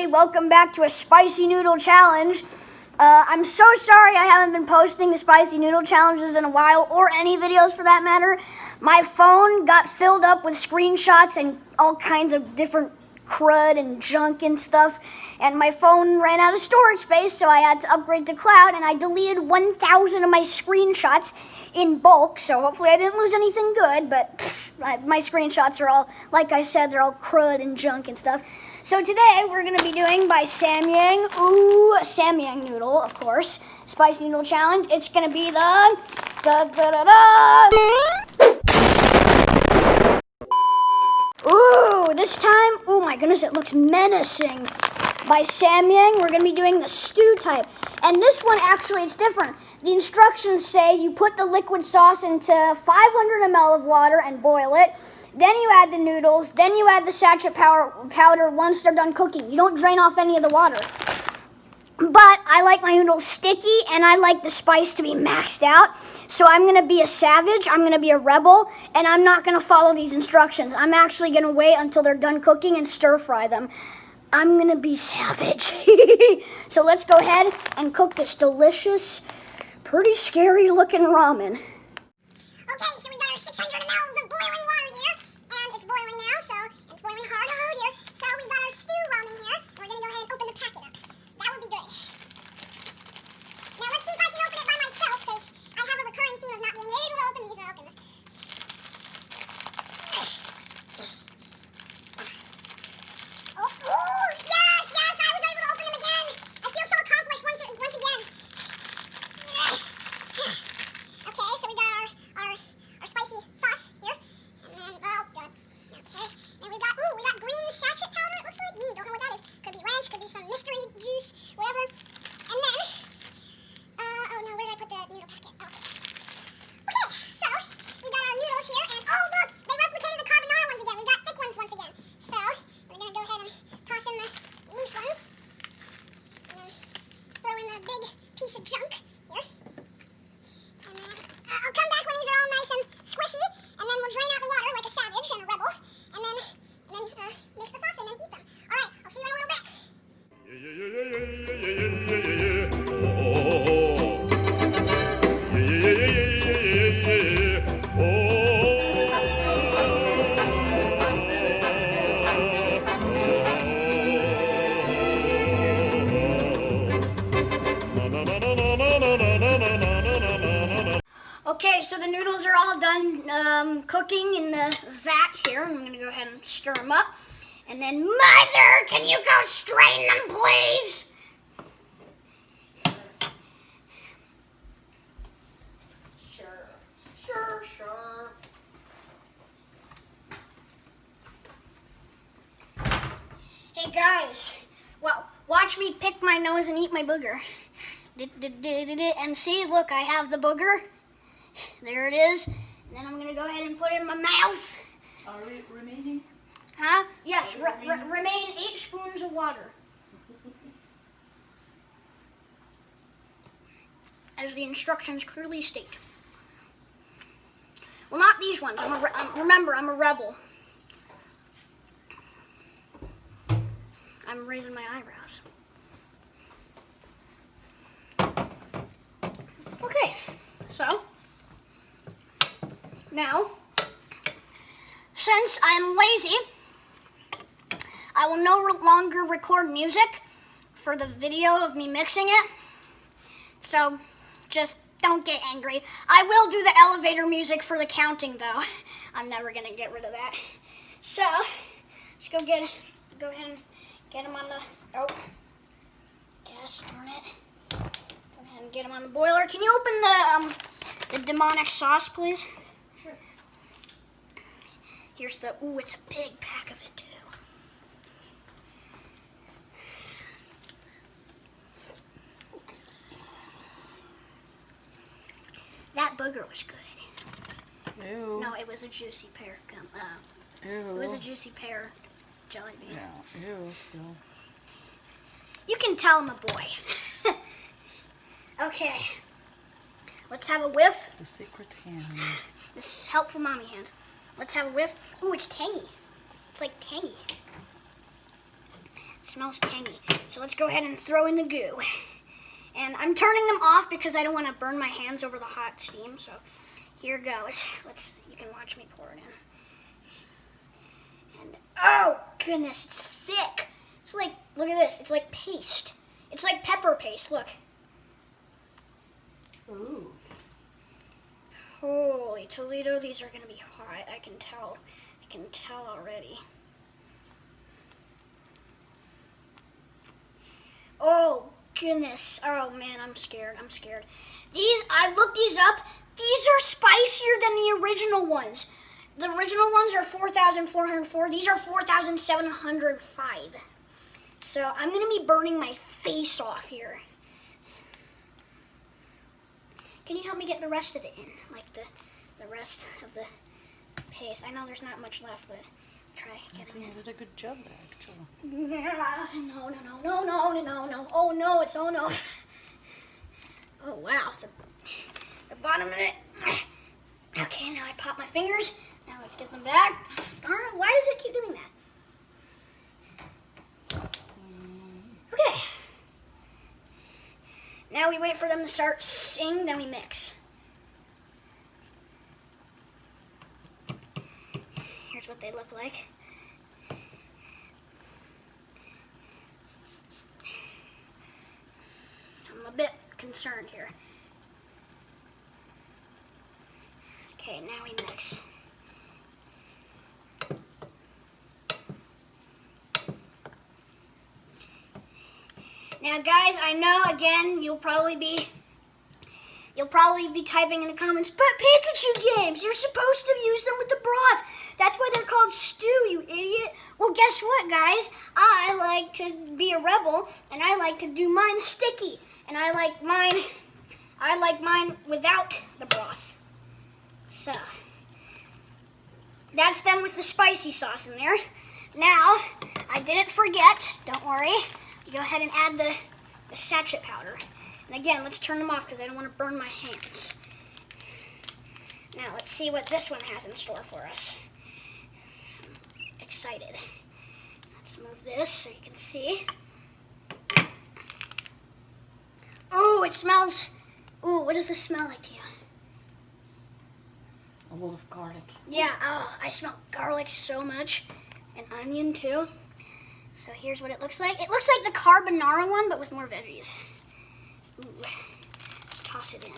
everybody, welcome back to a spicy noodle challenge. I'm so sorry I haven't been posting the spicy noodle challenges in a while, or any videos for that matter. My phone got filled up with screenshots and all kinds of different crud and junk and stuff, and my phone ran out of storage space, so I had to upgrade to cloud, and I deleted 1,000 of my screenshots in bulk, so hopefully I didn't lose anything good, but my screenshots are all, like I said, they're all crud and junk and stuff. So today we're going to be doing by Samyang, Samyang noodle, of course, spicy noodle challenge. It's going to be the this time, oh my goodness, it looks menacing. By Samyang, we're going to be doing the stew type. And this one, actually, it's different. The instructions say you put the liquid sauce into 500 ml of water and boil it. Then you add the noodles. Then you add the sachet powder once they're done cooking. You don't drain off any of the water. But I like my noodles sticky, and I like the spice to be maxed out. So I'm going to be a savage, I'm going to be a rebel, and I'm not going to follow these instructions. I'm actually going to wait until they're done cooking and stir fry them. I'm going to be savage. So let's go ahead and cook this delicious, pretty scary looking ramen. Okay, so we got our 600 mLs of boiling water here, and it's boiling now, so it's boiling hard here. So we've got our stew ramen here, and we're going to go ahead and open the packet up. That would be great. Now let's see if I can open it by myself, because I have a recurring theme of not being able to open these or open this. Oh, yes, I was able to open them again. I feel so accomplished once again. Okay, so we got our spicy sauce here, and then, oh god, okay, then we got green sachet powder, it looks like, don't know what that is, could be ranch, could be some mystery juice, whatever, and then, oh no, where did I put the noodle packet? Okay, so, we got our noodles here, and oh look, they replicated the carbonara ones again, we got thick ones once again, so, we're gonna go ahead and toss in the loose ones, and then throw in the big piece of junk here. I'll come back when these are all nice and squishy, and then we'll drain out the water like a savage and a rebel, and then mix the sauce and then eat them. All right, I'll see you in a little bit. Okay, so the noodles are all done cooking in the vat here. I'm going to go ahead and stir them up. And then, Mother, can you go strain them, please? Sure. Hey, guys, well, watch me pick my nose and eat my booger. And see, look, I have the booger. There it is. And then I'm going to go ahead and put it in my mouth. Are we remaining? Huh? Yes, remain 8 spoons of water. As the instructions clearly state. Well, not these ones. Remember, I'm a rebel. I'm raising my eyebrows. Okay, so now, since I'm lazy, I will no longer record music for the video of me mixing it. So just don't get angry. I will do the elevator music for the counting, though. I'm never gonna get rid of that. So let's go ahead and get them on the gas. Darn it. Go ahead and get them on the boiler. Can you open the demonic sauce, please? Sure. Here's the, it's a big pack of it too. That booger was good. Ew. No, it was a juicy pear gum. Ew. It was a juicy pear jelly bean. Yeah, ew, still. You can tell I'm a boy. Okay. Let's have a whiff. The secret hand. This is helpful mommy hands. Let's have a whiff. Ooh, it's tangy. It's like tangy. It smells tangy. So let's go ahead and throw in the goo. And I'm turning them off because I don't want to burn my hands over the hot steam. So here goes. You can watch me pour it in. And oh goodness, it's thick. It's like, look at this. It's like paste. It's like pepper paste. Look. Ooh. Holy Toledo, these are gonna be hot. I can tell. I can tell already. Oh goodness. Oh man, I'm scared. I'm scared. I looked these up. These are spicier than the original ones. The original ones are 4,404. These are 4,705. So I'm gonna be burning my face off here. Can you help me get the rest of it in? Like the rest of the paste. I know there's not much left, but try getting it. You did a good job there, actually. No. Oh no, it's oh no. Oh wow, the bottom of it. Okay, now I pop my fingers. Now let's get them back. Darn it, why does it keep doing that? Okay. Now we wait for them to start sing, then we mix. Here's what they look like. I'm a bit concerned here. Okay, now we mix. Now guys, I know again you'll probably be typing in the comments, but Pikachu games, you're supposed to use them with the broth. That's why they're called stew, you idiot. Well, guess what, guys? I like to be a rebel, and I like to do mine sticky, and I like mine without the broth. So that's them with the spicy sauce in there. Now, I didn't forget, don't worry. Go ahead and add the sachet powder. And again, let's turn them off because I don't want to burn my hands. Now, let's see what this one has in store for us. I'm excited. Let's move this so you can see. Ooh, it smells. Ooh, what does this smell like to you? A lot of garlic. Yeah, oh, I smell garlic so much. And onion, too. So here's what it looks like. It looks like the carbonara one, but with more veggies. Ooh, let's toss it in.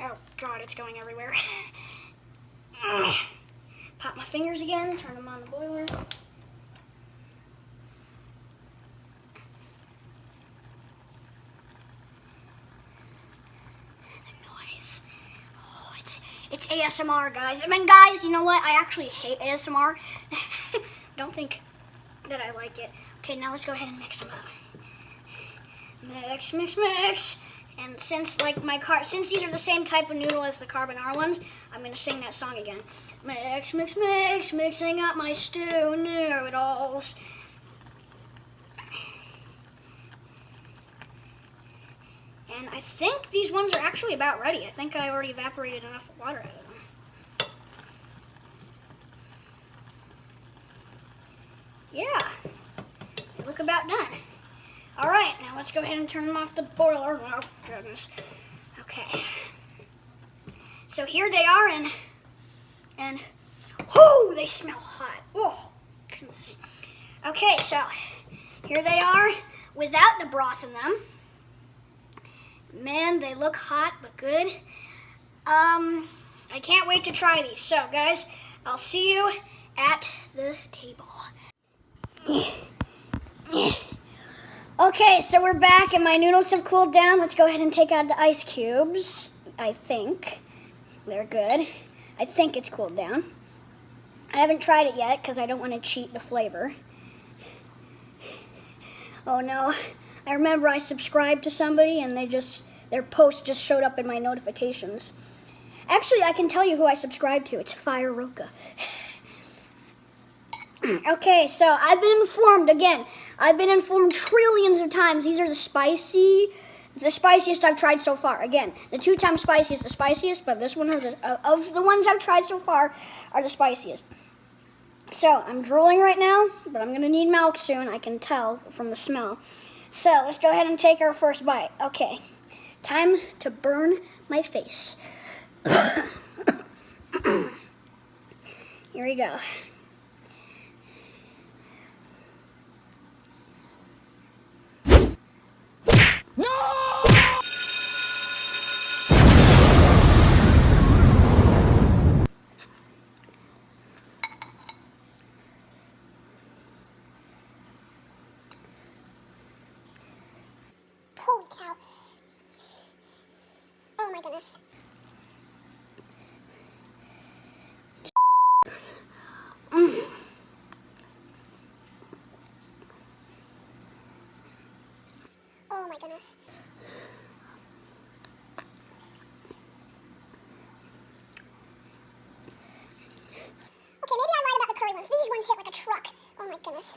Oh God, it's going everywhere. Pop my fingers again, turn them on the boiler. The noise. Oh, it's ASMR, guys. I mean, guys, you know what? I actually hate ASMR. Don't think that I like it. Okay, now let's go ahead and mix them up. Mix, mix, mix. And since these are the same type of noodle as the carbonara ones, I'm gonna sing that song again. Mix, mix, mix, mixing up my stew noodles. And I think these ones are actually about ready. I think I already evaporated enough water out of them. Yeah, they look about done. All right, now let's go ahead and turn them off the boiler. Oh, goodness. Okay. So here they are, and whoo, they smell hot. Oh, goodness. Okay, so here they are without the broth in them. Man, they look hot, but good. I can't wait to try these. So, guys, I'll see you at the table. Okay, so we're back and my noodles have cooled down. Let's go ahead and take out the ice cubes. I think they're good. I think it's cooled down. I haven't tried it yet because I don't want to cheat the flavor. Oh no, I remember I subscribed to somebody and their post just showed up in my notifications. Actually, I can tell you who I subscribed to. It's Fire Roca. Okay, so I've been informed again. I've been informed trillions of times. These are the spiciest I've tried so far. Again, the 2 times spicy is the spiciest, but this one of the ones I've tried so far are the spiciest. So I'm drooling right now, but I'm gonna need milk soon. I can tell from the smell. So let's go ahead and take our first bite. Okay, time to burn my face. Here we go. Holy cow. Oh my goodness. Oh my goodness. Okay, maybe I lied about the curry ones. These ones hit like a truck. Oh my goodness.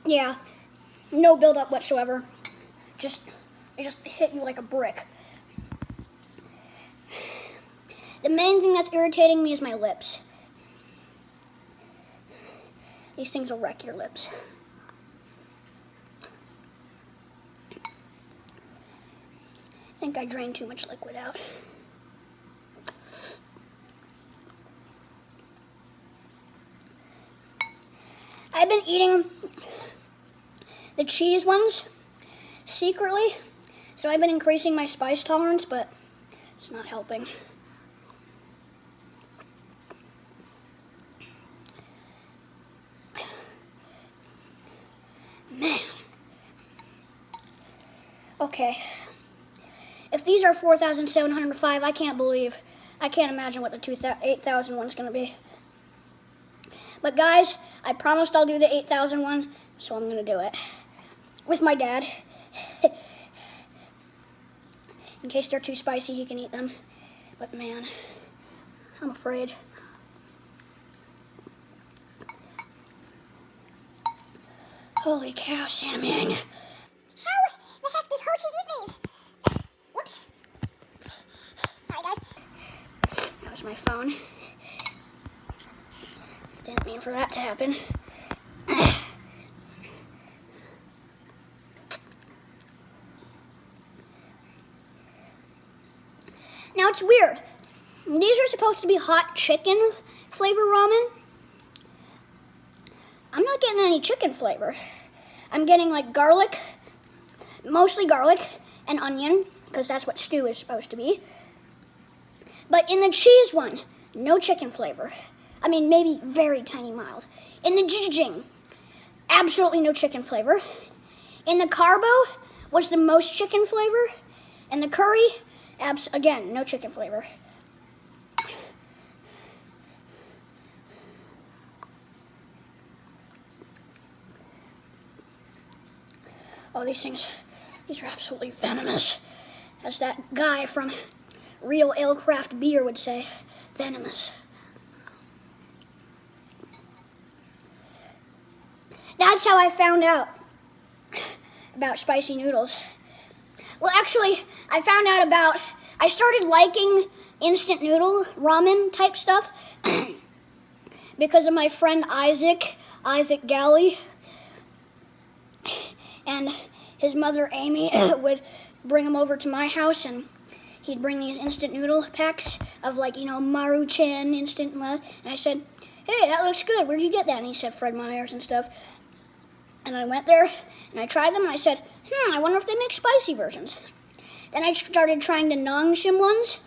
Yeah, no buildup whatsoever. It just hit you like a brick. The main thing that's irritating me is my lips. These things will wreck your lips. I think I drained too much liquid out. I've been eating the cheese ones secretly, so I've been increasing my spice tolerance, but it's not helping. Man. Okay. If these are 4,705, I can't imagine what the 8,000 one's gonna be. But guys, I promised I'll do the 8,000 one, so I'm gonna do it. With my dad. In case they're too spicy, he can eat them. But man, I'm afraid. Holy cow, Samyang. How the heck does Ho Chi eat these? Whoops. Sorry, guys. That was my phone. Didn't mean for that to happen. Now it's weird. These are supposed to be hot chicken flavor ramen. I'm not getting any chicken flavor. I'm getting like garlic, mostly garlic and onion, because that's what stew is supposed to be. But in the cheese one, no chicken flavor. I mean, maybe very tiny mild. In the Jjajang, absolutely no chicken flavor. In the Carbo was the most chicken flavor. And the curry, again, no chicken flavor. Oh, these are absolutely venomous. As that guy from Real Ale Craft Beer would say, venomous. That's how I found out about spicy noodles. Well, actually, I started liking instant noodle, ramen type stuff because of my friend Isaac Galley, and his mother Amy would bring him over to my house, and he'd bring these instant noodle packs of Maruchan instant, and I said, hey, that looks good, where'd you get that? And he said Fred Meyer's and stuff. And I went there, and I tried them, and I said, I wonder if they make spicy versions. Then I started trying the Nongshim ones,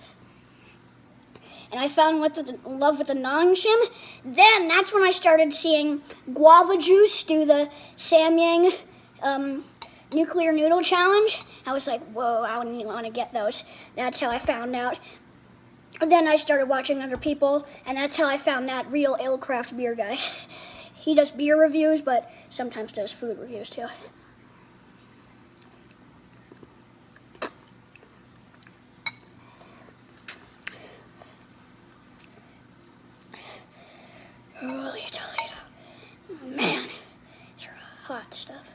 and I found love with the Nongshim. Then that's when I started seeing guava juice do the Samyang nuclear noodle challenge. I was like, whoa, I want to get those. That's how I found out. And then I started watching other people, and that's how I found that Real Ale Craft Beer guy. He does beer reviews, but sometimes does food reviews too. Holy Toledo. Man, these are hot stuff.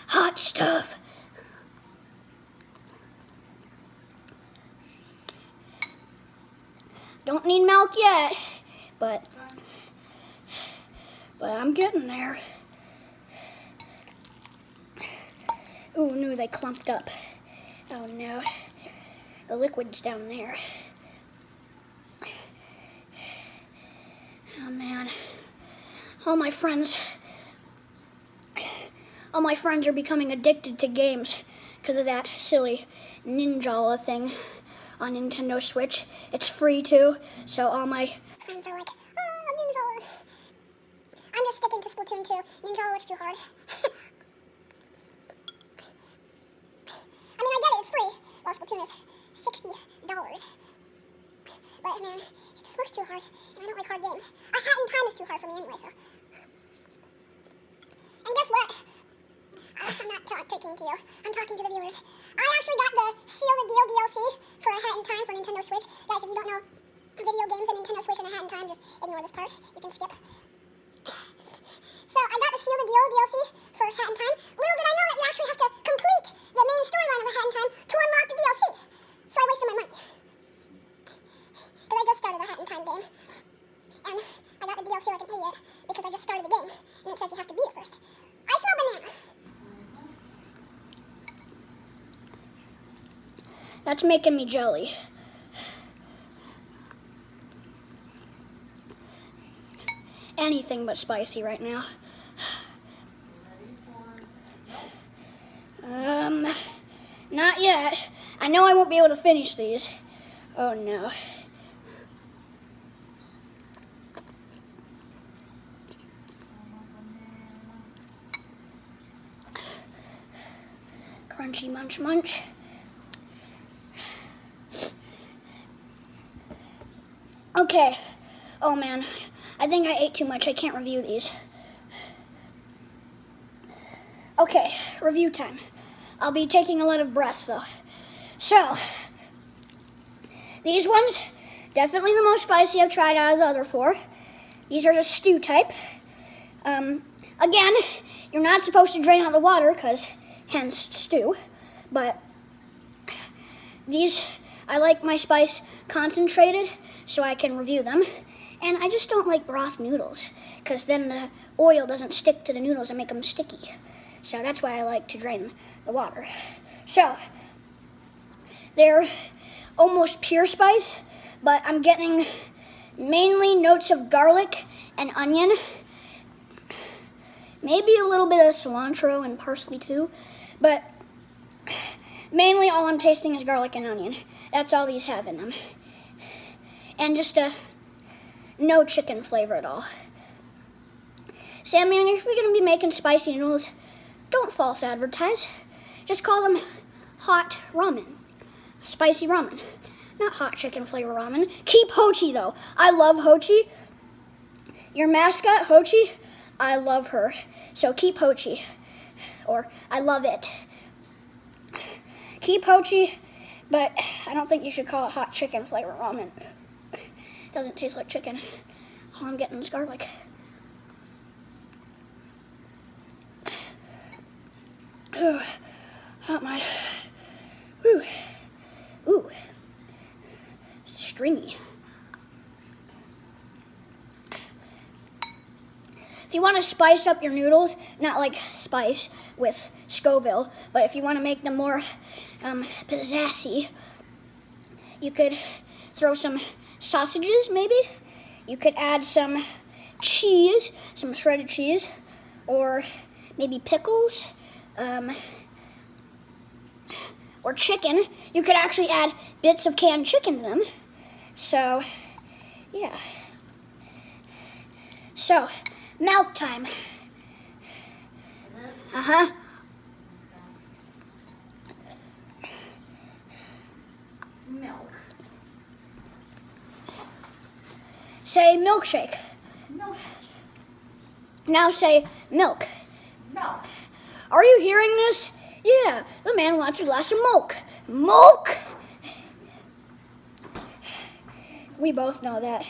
Hot stuff. Don't need milk yet, but I'm getting there. Oh no, they clumped up. Oh no, the liquid's down there. Oh man, all my friends are becoming addicted to games because of that silly Ninjala thing on Nintendo Switch. It's free too, so all my friends are like, oh, Ninja. I'm just sticking to Splatoon 2. Ninja looks too hard. I mean, I get it, it's free. Well, Splatoon is $60. But man, it just looks too hard, and I don't like hard games. A Hat in Time is too hard for me anyway, so. And guess what? I'm not talking to you. I'm talking to the viewers. I actually got the Seal the Deal DLC for A Hat in Time for Nintendo Switch. Guys, if you don't know video games and Nintendo Switch and A Hat in Time, just ignore this part. You can skip. So I got the Seal the Deal DLC for A Hat in Time. Little did I know that you actually have to complete the main storyline of A Hat in Time to unlock the DLC. So I wasted my money. Because I just started the Hat in Time game. And I got the DLC like an idiot because I just started the game. And it says you have to beat it first. I smell banana. that's making me jelly. Anything but spicy right now. Not yet. I know I won't be able to finish these. Oh no. Crunchy munch munch. Okay. Oh man. I think I ate too much. I can't review these. Okay, review time. I'll be taking a lot of breaths though. So, these ones, definitely the most spicy I've tried out of the other four. These are the stew type. Again, you're not supposed to drain out the water because hence stew. But these, I like my spice concentrated so I can review them. And I just don't like broth noodles because then the oil doesn't stick to the noodles and make them sticky. So that's why I like to drain the water. So they're almost pure spice, but I'm getting mainly notes of garlic and onion. Maybe a little bit of cilantro and parsley too, but mainly all I'm tasting is garlic and onion. That's all these have in them. And just no chicken flavor at all. Samyang, if we're going to be making spicy noodles, don't false advertise. Just call them hot ramen. Spicy ramen. Not hot chicken flavor ramen. Keep Hochi though. I love Hochi. Your mascot, Hochi, I love her. So keep Hochi. Or I love it. Keep Hochi, but I don't think you should call it hot chicken flavor ramen. It doesn't taste like chicken. All I'm getting is garlic. Ooh, hot mud. Ooh, ooh, stringy. If you want to spice up your noodles, not like spice with Scoville, but if you want to make them more pizzassy, you could throw some sausages maybe. You could add some cheese, some shredded cheese, or maybe pickles. Or chicken. You could actually add bits of canned chicken to them. So, yeah. So, milk time. Uh-huh. Milk. Say milkshake. Milk. Now say milk. Milk. Are you hearing this? Yeah, the man wants a glass of milk. Milk! We both know that.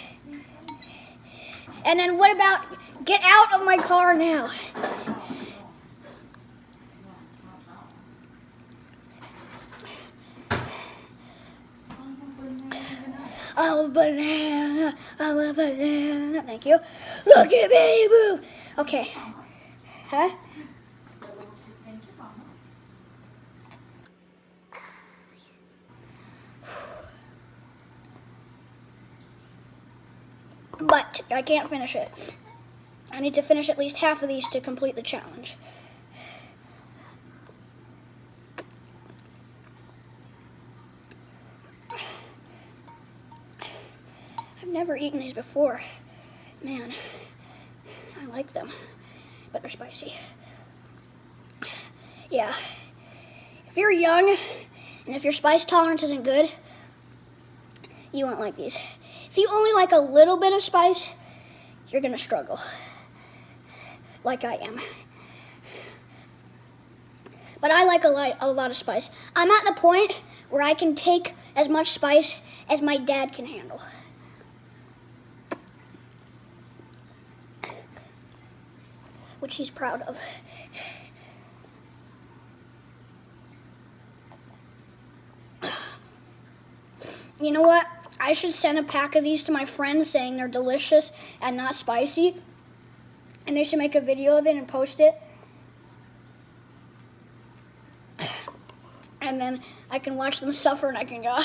And then what about get out of my car now? I'm a banana. I'm a banana. Thank you. Look at me move. Okay. Huh? Thank you, Mama. But I can't finish it. I need to finish at least half of these to complete the challenge. I've never eaten these before. Man, I like them, but they're spicy. Yeah. If you're young and if your spice tolerance isn't good, you won't like these. If you only like a little bit of spice, you're gonna struggle, like I am. But I like a lot of spice. I'm at the point where I can take as much spice as my dad can handle. Which he's proud of. You know what? I should send a pack of these to my friends saying they're delicious and not spicy. And they should make a video of it and post it. And then I can watch them suffer and I can go,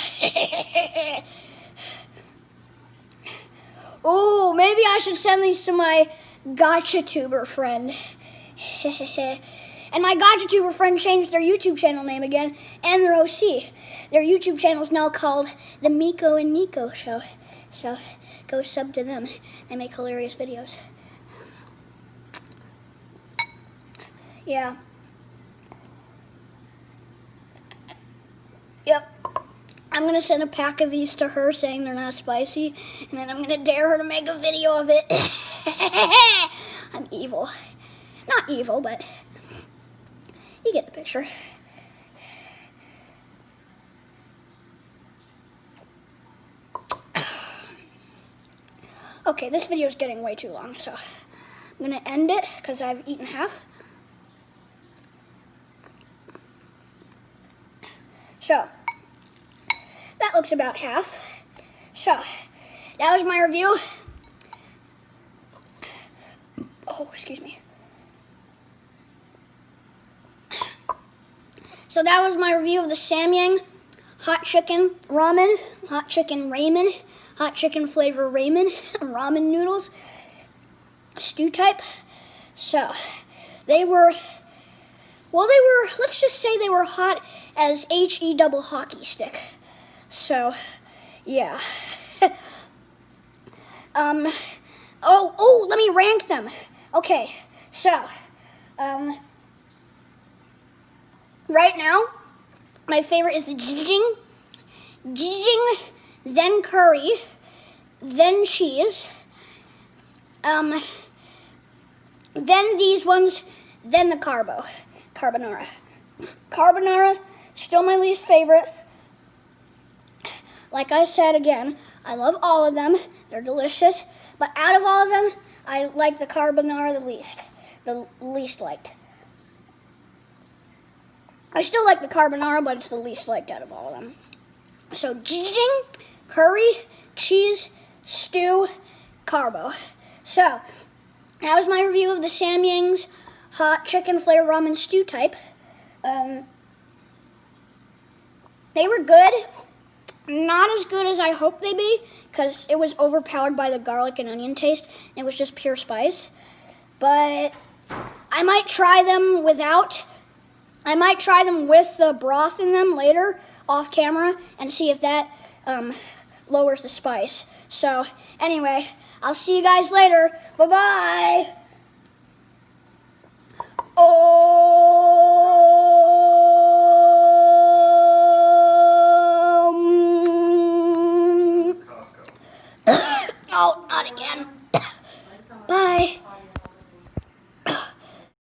oh, maybe I should send these to my gotcha tuber friend. And my gotcha tuber friend changed their YouTube channel name again and their OC. Their YouTube channel is now called The Miko and Nico Show. So go sub to them. They make hilarious videos. Yeah. Yep. I'm going to send a pack of these to her saying they're not spicy. And then I'm going to dare her to make a video of it. I'm evil. Not evil, but you get the picture. Okay, this video is getting way too long, so I'm going to end it because I've eaten half. So, that looks about half. So, that was my review. Oh, excuse me. So that was my review of the Samyang hot chicken ramen, hot chicken ramen, hot chicken flavor ramen, ramen noodles, stew type. So they were, let's just say they were hot as HE double hockey stick. So, yeah. Let me rank them. Okay, so, right now, my favorite is the Jjajang. Jjajang, then curry, then cheese, then these ones, then the Carbo, carbonara. Carbonara, still my least favorite. Like I said again, I love all of them. They're delicious. But out of all of them, I like the carbonara the least liked. I still like the carbonara, but it's the least liked out of all of them. So Jjajang, curry, cheese, stew, Carbo. So that was my review of the Samyang's hot chicken flavor ramen stew type. They were good. Not as good as I hoped they'd be, because it was overpowered by the garlic and onion taste. And it was just pure spice. But I might try them without. I might try them with the broth in them later, off camera, and see if that lowers the spice. So, anyway, I'll see you guys later. Bye-bye. Oh.